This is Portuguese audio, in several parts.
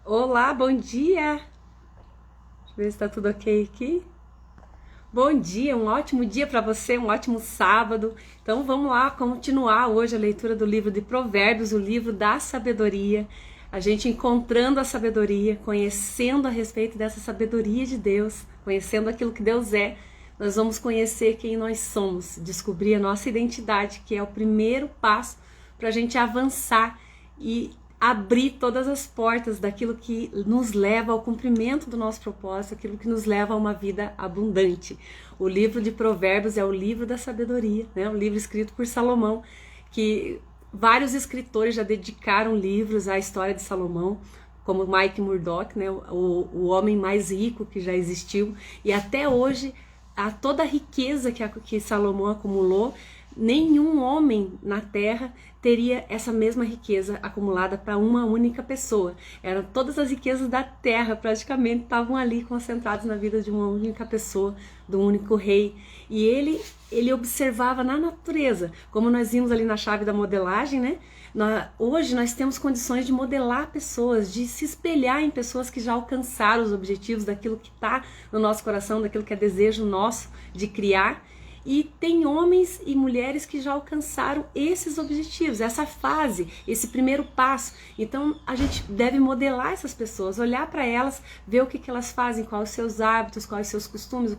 Olá, bom dia! Deixa eu ver se tá tudo ok aqui. Bom dia, um ótimo dia para você, um ótimo sábado. Então vamos lá continuar hoje a leitura do livro de Provérbios, o livro da sabedoria. A gente encontrando a sabedoria, conhecendo a respeito dessa sabedoria de Deus, conhecendo aquilo que Deus é. Nós vamos conhecer quem nós somos, descobrir a nossa identidade, que é o primeiro passo para a gente avançar e abrir todas as portas daquilo que nos leva ao cumprimento do nosso propósito, aquilo que nos leva a uma vida abundante. O livro de Provérbios é o livro da sabedoria, né? Um livro escrito por Salomão, que vários escritores já dedicaram livros à história de Salomão, como Mike Murdock, né? O homem mais rico que já existiu, e até hoje toda a riqueza que Salomão acumulou, nenhum homem na Terra teria essa mesma riqueza acumulada para uma única pessoa. Eram todas as riquezas da Terra, praticamente, estavam ali concentradas na vida de uma única pessoa, do único rei. E ele observava na natureza, como nós vimos ali na chave da modelagem, né? Hoje nós temos condições de modelar pessoas, de se espelhar em pessoas que já alcançaram os objetivos daquilo que está no nosso coração, daquilo que é desejo nosso de criar. E tem homens e mulheres que já alcançaram esses objetivos, essa fase, esse primeiro passo. Então a gente deve modelar essas pessoas, olhar para elas, ver o que elas fazem, quais os seus hábitos, quais os seus costumes,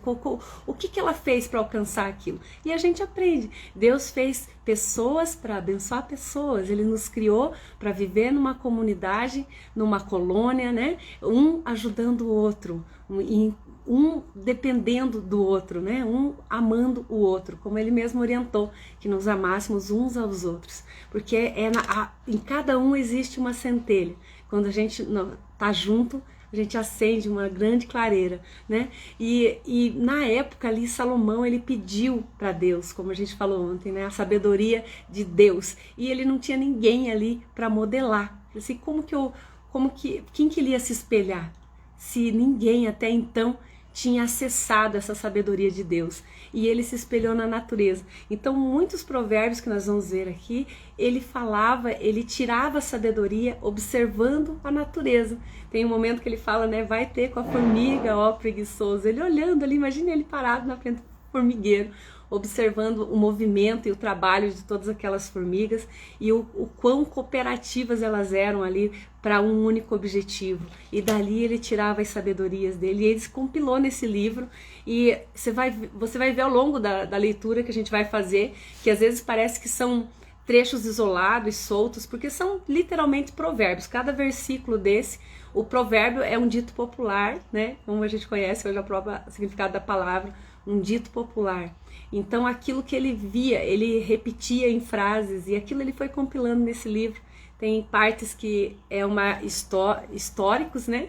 o que ela fez para alcançar aquilo. E a gente aprende. Deus fez pessoas para abençoar pessoas, Ele nos criou para viver numa comunidade, numa colônia, né? Um ajudando o outro, um dependendo do outro, né? Um amando o outro, como ele mesmo orientou, que nos amássemos uns aos outros, porque em cada um existe uma centelha. Quando a gente tá junto, a gente acende uma grande clareira, né? E na época ali, Salomão, ele pediu para Deus, como a gente falou ontem, né? A sabedoria de Deus, e ele não tinha ninguém ali para modelar. Assim, quem que ele ia se espelhar? Se ninguém até então tinha acessado essa sabedoria de Deus, e ele se espelhou na natureza. Então muitos provérbios que nós vamos ver aqui, ele tirava a sabedoria observando a natureza. Tem um momento que ele fala, né, vai ter com a formiga, ó preguiçoso, ele olhando ali, imagina ele parado na frente do formigueiro, observando o movimento e o trabalho de todas aquelas formigas e o quão cooperativas elas eram ali para um único objetivo. E dali ele tirava as sabedorias dele, e ele se compilou nesse livro. E você vai ver ao longo da leitura que a gente vai fazer, que às vezes parece que são trechos isolados, soltos, porque são literalmente provérbios. Cada versículo desse, o provérbio é um dito popular, né? Como a gente conhece hoje a própria significado da palavra, um dito popular. Então aquilo que ele via, ele repetia em frases, e aquilo ele foi compilando nesse livro. Tem partes que é históricos, né?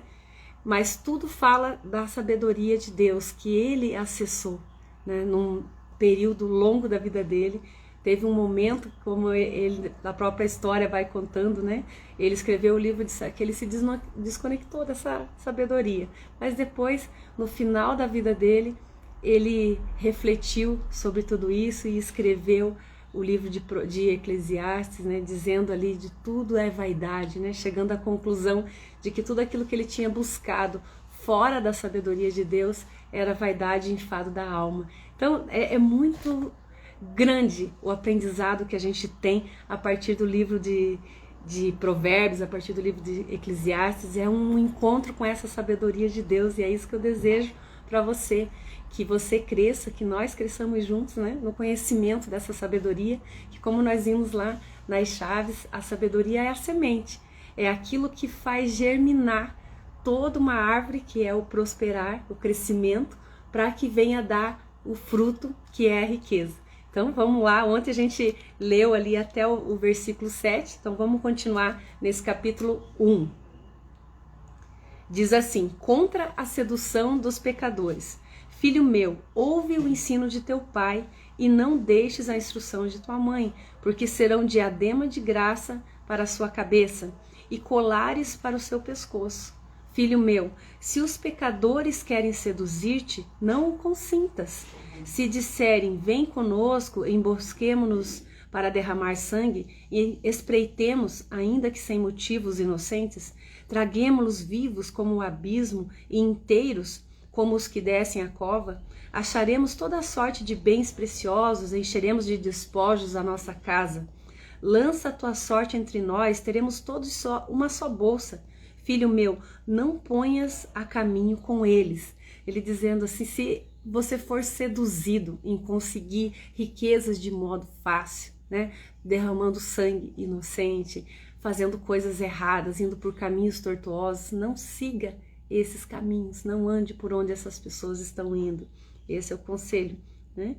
Mas tudo fala da sabedoria de Deus que ele acessou, né? Num período longo da vida dele. Teve um momento, como ele, na própria história vai contando, né? Ele escreveu o livro que ele se desconectou dessa sabedoria. Mas depois, no final da vida dele, ele refletiu sobre tudo isso e escreveu o livro de Eclesiastes, né, dizendo ali de tudo é vaidade, né, chegando à conclusão de que tudo aquilo que ele tinha buscado fora da sabedoria de Deus era vaidade e enfado da alma. Então é muito grande o aprendizado que a gente tem a partir do livro de Provérbios, a partir do livro de Eclesiastes. É um encontro com essa sabedoria de Deus, e é isso que eu desejo para você, que você cresça, que nós cresçamos juntos, né, no conhecimento dessa sabedoria, que, como nós vimos lá nas chaves, a sabedoria é a semente, é aquilo que faz germinar toda uma árvore, que é o prosperar, o crescimento, para que venha dar o fruto, que é a riqueza. Então vamos lá, ontem a gente leu ali até o versículo 7, então vamos continuar nesse capítulo 1. Diz assim: contra a sedução dos pecadores. Filho meu, ouve o ensino de teu pai e não deixes a instrução de tua mãe, porque serão diadema de graça para a sua cabeça e colares para o seu pescoço. Filho meu, se os pecadores querem seduzir-te, não o consintas. Se disserem, vem conosco, embosquemo-nos para derramar sangue e espreitemos, ainda que sem motivos inocentes, traguemo-los vivos como o abismo e inteiros como os que descem a cova, acharemos toda sorte de bens preciosos, encheremos de despojos a nossa casa. Lança a tua sorte entre nós, teremos todos uma só bolsa. Filho meu, não ponhas a caminho com eles. Ele dizendo assim, se você for seduzido em conseguir riquezas de modo fácil, né? Derramando sangue inocente, fazendo coisas erradas, indo por caminhos tortuosos, não siga esses caminhos, não ande por onde essas pessoas estão indo. Esse é o conselho, né?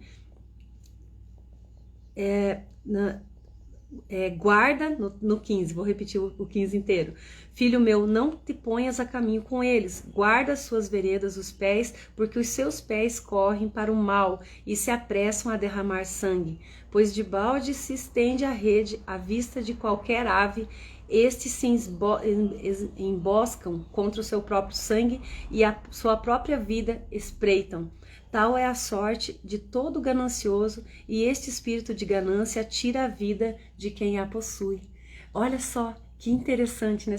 Guarda, no 15, vou repetir o 15 inteiro. Filho meu, não te ponhas a caminho com eles, guarda as suas veredas os pés, porque os seus pés correm para o mal e se apressam a derramar sangue, pois de balde se estende a rede à vista de qualquer ave, estes se emboscam contra o seu próprio sangue e a sua própria vida espreitam. Tal é a sorte de todo ganancioso, e este espírito de ganância tira a vida de quem a possui. Olha só que interessante,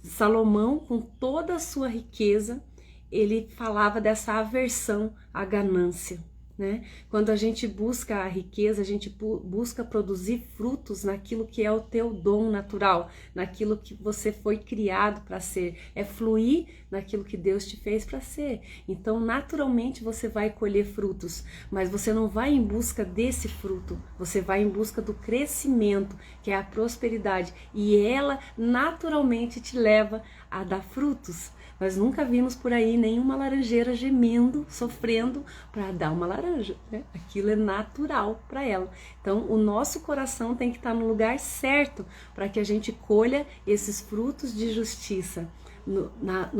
Salomão, com toda a sua riqueza, ele falava dessa aversão à ganância, né? Quando a gente busca a riqueza, a gente busca produzir frutos naquilo que é o teu dom natural, naquilo que você foi criado para ser, é fluir naquilo que Deus te fez para ser. Então, naturalmente, você vai colher frutos, mas você não vai em busca desse fruto, você vai em busca do crescimento, que é a prosperidade, e ela naturalmente te leva a dar frutos. Nós nunca vimos por aí nenhuma laranjeira gemendo, sofrendo para dar uma laranja, né? Aquilo é natural para ela. Então, o nosso coração tem que estar no lugar certo para que a gente colha esses frutos de justiça,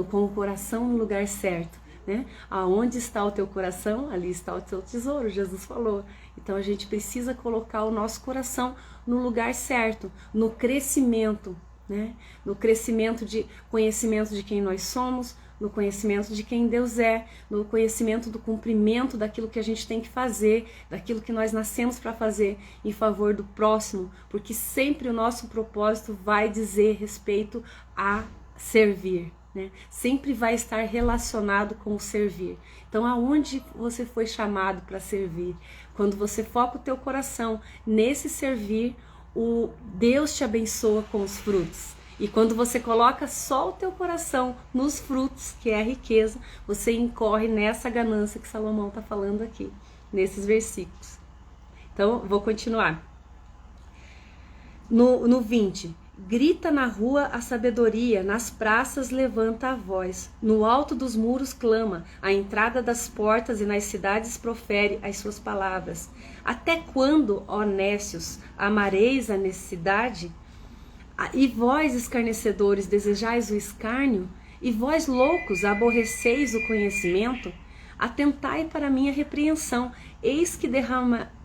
com o coração no lugar certo, né? Aonde está o teu coração, ali está o teu tesouro, Jesus falou. Então, a gente precisa colocar o nosso coração no lugar certo, no crescimento, né? No crescimento de conhecimento de quem nós somos, no conhecimento de quem Deus é, no conhecimento do cumprimento daquilo que a gente tem que fazer, daquilo que nós nascemos para fazer em favor do próximo, porque sempre o nosso propósito vai dizer respeito a servir, né? Sempre vai estar relacionado com o servir. Então, aonde você foi chamado para servir? Quando você foca o teu coração nesse servir, o Deus te abençoa com os frutos. E quando você coloca só o teu coração nos frutos, que é a riqueza, você incorre nessa ganância que Salomão está falando aqui, nesses versículos. Então, vou continuar. No 20, grita na rua a sabedoria, nas praças levanta a voz, no alto dos muros clama, à entrada das portas e nas cidades profere as suas palavras. Até quando, ó nécios, amareis a necessidade? E vós, escarnecedores, desejais o escárnio? E vós, loucos, aborreceis o conhecimento? Atentai para a minha repreensão, eis que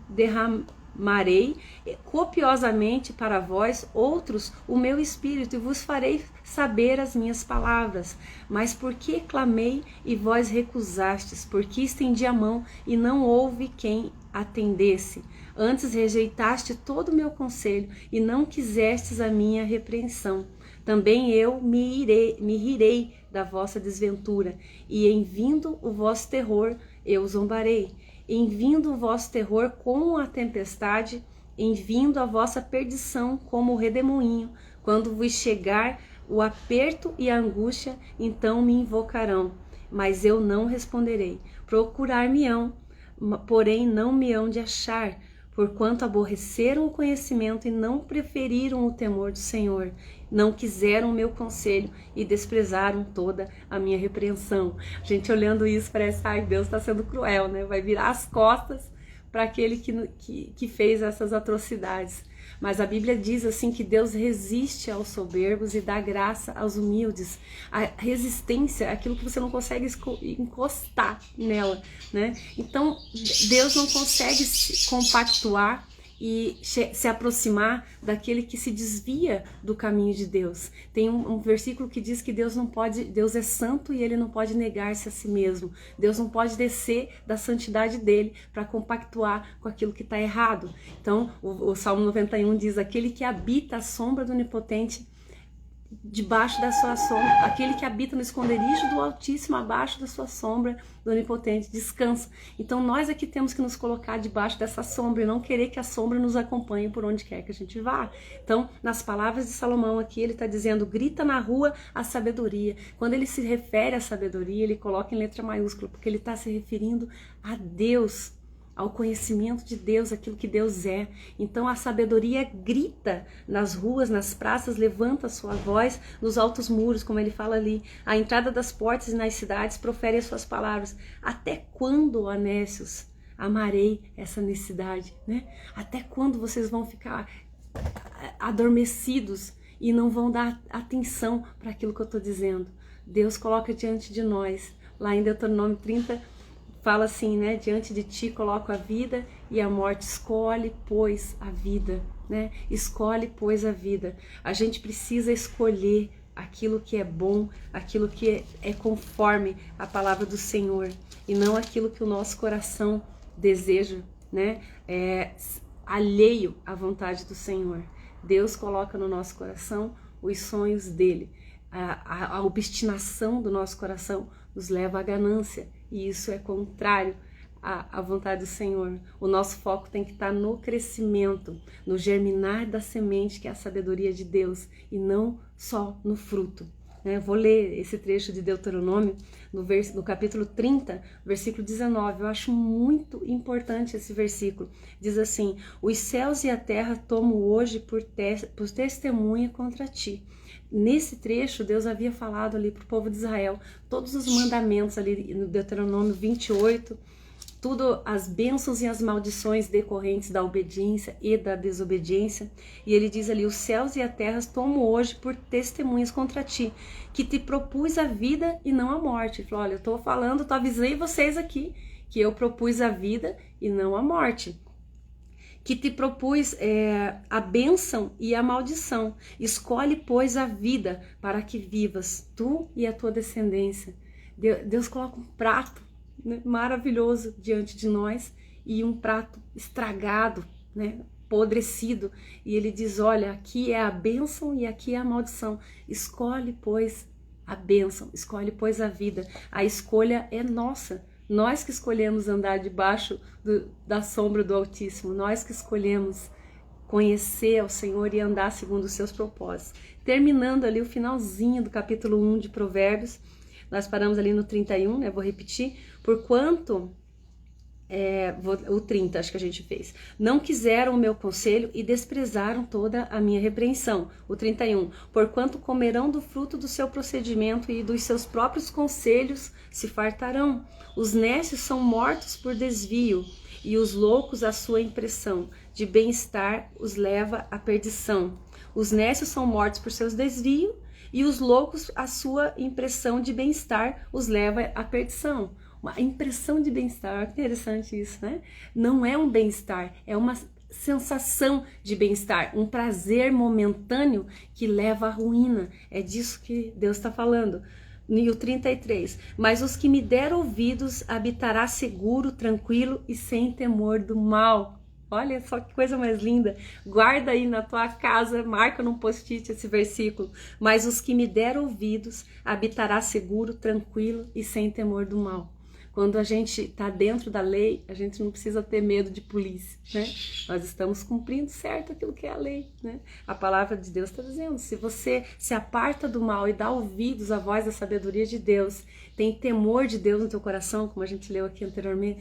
derramarei copiosamente para vós outros o meu espírito, e vos farei saber as minhas palavras. Mas por que clamei e vós recusastes? Por que estendi a mão e não houve quem atendesse? Antes rejeitaste todo o meu conselho e não quisestes a minha repreensão. Também eu me rirei da vossa desventura, e em vindo o vosso terror eu zombarei. Em vindo o vosso terror como a tempestade, em vindo a vossa perdição como o redemoinho, quando vos chegar o aperto e a angústia, então me invocarão, mas eu não responderei. Procurar-me-ão, porém não me hão de achar, porquanto aborreceram o conhecimento e não preferiram o temor do Senhor. Não quiseram o meu conselho e desprezaram toda a minha repreensão. A gente olhando isso parece, ai, Deus está sendo cruel, né? Vai virar as costas para aquele que fez essas atrocidades. Mas a Bíblia diz assim que Deus resiste aos soberbos e dá graça aos humildes. A resistência é aquilo que você não consegue encostar nela, né? Então, Deus não consegue se compactuar e se aproximar daquele que se desvia do caminho de Deus. Tem um versículo que diz que Deus é santo e ele não pode negar-se a si mesmo. Deus não pode descer da santidade dele para compactuar com aquilo que está errado. Então, o Salmo 91 diz: aquele que habita a sombra do Onipotente, debaixo da sua sombra, aquele que habita no esconderijo do Altíssimo, abaixo da sua sombra do Onipotente, descansa. Então nós aqui temos que nos colocar debaixo dessa sombra e não querer que a sombra nos acompanhe por onde quer que a gente vá. Então, nas palavras de Salomão aqui, ele está dizendo: grita na rua a sabedoria. Quando ele se refere à sabedoria, ele coloca em letra maiúscula, porque ele está se referindo a Deus, ao conhecimento de Deus, aquilo que Deus é. Então a sabedoria grita nas ruas, nas praças, levanta a sua voz nos altos muros, como ele fala ali. À entrada das portas e nas cidades profere as suas palavras. Até quando, ó nécios, amarei essa necessidade, né? Até quando vocês vão ficar adormecidos e não vão dar atenção para aquilo que eu estou dizendo? Deus coloca diante de nós, lá em Deuteronômio 30, fala assim, né? Diante de ti coloco a vida e a morte. Escolhe, pois, a vida, né? Escolhe, pois, a vida. A gente precisa escolher aquilo que é bom, aquilo que é conforme a palavra do Senhor, e não aquilo que o nosso coração deseja, né? É alheio à vontade do Senhor. Deus coloca no nosso coração os sonhos dele. A obstinação do nosso coração nos leva à ganância, e isso é contrário à vontade do Senhor. O nosso foco tem que estar no crescimento, no germinar da semente, que é a sabedoria de Deus, e não só no fruto. Vou ler esse trecho de Deuteronômio, no capítulo 30, versículo 19. Eu acho muito importante esse versículo. Diz assim: os céus e a terra tomo hoje por testemunha contra ti. Nesse trecho, Deus havia falado ali para o povo de Israel todos os mandamentos ali no Deuteronômio 28, tudo, as bênçãos e as maldições decorrentes da obediência e da desobediência. E ele diz ali: os céus e a terra tomo hoje por testemunhas contra ti, que te propus a vida e não a morte. Ele falou: olha, eu avisei vocês aqui que eu propus a vida e não a morte. Que te propus a bênção e a maldição. Escolhe, pois, a vida para que vivas, tu e a tua descendência. Deus coloca um prato, né, maravilhoso diante de nós, e um prato estragado, né, apodrecido. E ele diz: olha, aqui é a bênção e aqui é a maldição. Escolhe, pois, a bênção. Escolhe, pois, a vida. A escolha é nossa. Nós que escolhemos andar debaixo da sombra do Altíssimo, nós que escolhemos conhecer ao Senhor e andar segundo os seus propósitos. Terminando ali o finalzinho do capítulo 1 de Provérbios, nós paramos ali no 31, né? Vou repetir: porquanto... o 30 acho que a gente fez. Não quiseram o meu conselho e desprezaram toda a minha repreensão. O 31. Porquanto comerão do fruto do seu procedimento e dos seus próprios conselhos se fartarão. Os nécios são mortos por desvio e os loucos a sua impressão de bem-estar os leva à perdição. Os nécios são mortos por seus desvios e os loucos a sua impressão de bem-estar os leva à perdição. Uma impressão de bem-estar, que interessante isso, né? Não é um bem-estar, é uma sensação de bem-estar, um prazer momentâneo que leva à ruína. É disso que Deus está falando. E o 33, mas os que me deram ouvidos habitará seguro, tranquilo e sem temor do mal. Olha só que coisa mais linda. Guarda aí na tua casa, marca num post-it esse versículo. Mas os que me deram ouvidos habitará seguro, tranquilo e sem temor do mal. Quando a gente está dentro da lei, a gente não precisa ter medo de polícia, né? Nós estamos cumprindo certo aquilo que é a lei, né? A palavra de Deus está dizendo: se você se aparta do mal e dá ouvidos à voz da sabedoria de Deus, tem temor de Deus no teu coração, como a gente leu aqui anteriormente,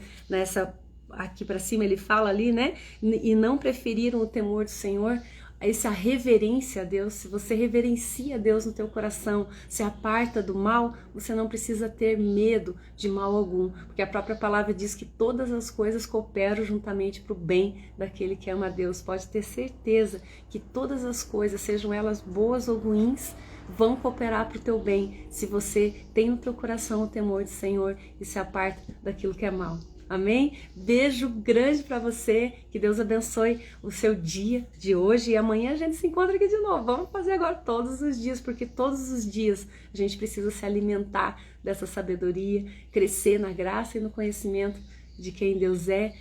aqui para cima ele fala ali, né? E não preferiram o temor do Senhor, essa reverência a Deus. Se você reverencia a Deus no teu coração, se aparta do mal, você não precisa ter medo de mal algum, porque a própria palavra diz que todas as coisas cooperam juntamente para o bem daquele que ama a Deus. Pode ter certeza que todas as coisas, sejam elas boas ou ruins, vão cooperar para o teu bem, se você tem no teu coração o temor do Senhor e se aparta daquilo que é mal. Amém? Beijo grande para você, que Deus abençoe o seu dia de hoje e amanhã a gente se encontra aqui de novo. Vamos fazer agora todos os dias, porque todos os dias a gente precisa se alimentar dessa sabedoria, crescer na graça e no conhecimento de quem Deus é,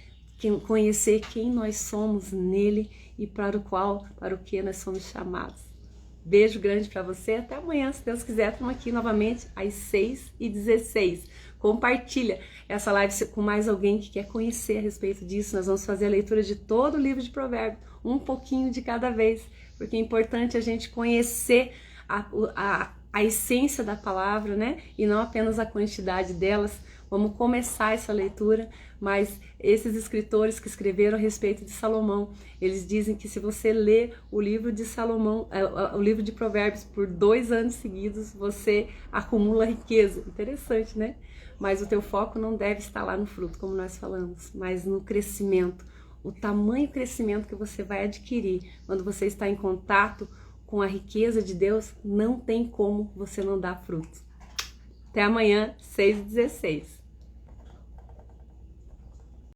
conhecer quem nós somos nele e para o que nós somos chamados. Beijo grande para você, até amanhã, se Deus quiser, estamos aqui novamente às 6h16. Compartilha essa live com mais alguém que quer conhecer a respeito disso. Nós vamos fazer a leitura de todo o livro de Provérbios, um pouquinho de cada vez, porque é importante a gente conhecer a essência da palavra, né? E não apenas a quantidade delas. Vamos começar essa leitura, mas esses escritores que escreveram a respeito de Salomão, eles dizem que se você ler o livro de Salomão, o livro de Provérbios por 2 anos seguidos, você acumula riqueza. Interessante, né? Mas o teu foco não deve estar lá no fruto, como nós falamos, mas no crescimento, o tamanho crescimento que você vai adquirir quando você está em contato com a riqueza de Deus, não tem como você não dar frutos. Até amanhã, 6h16.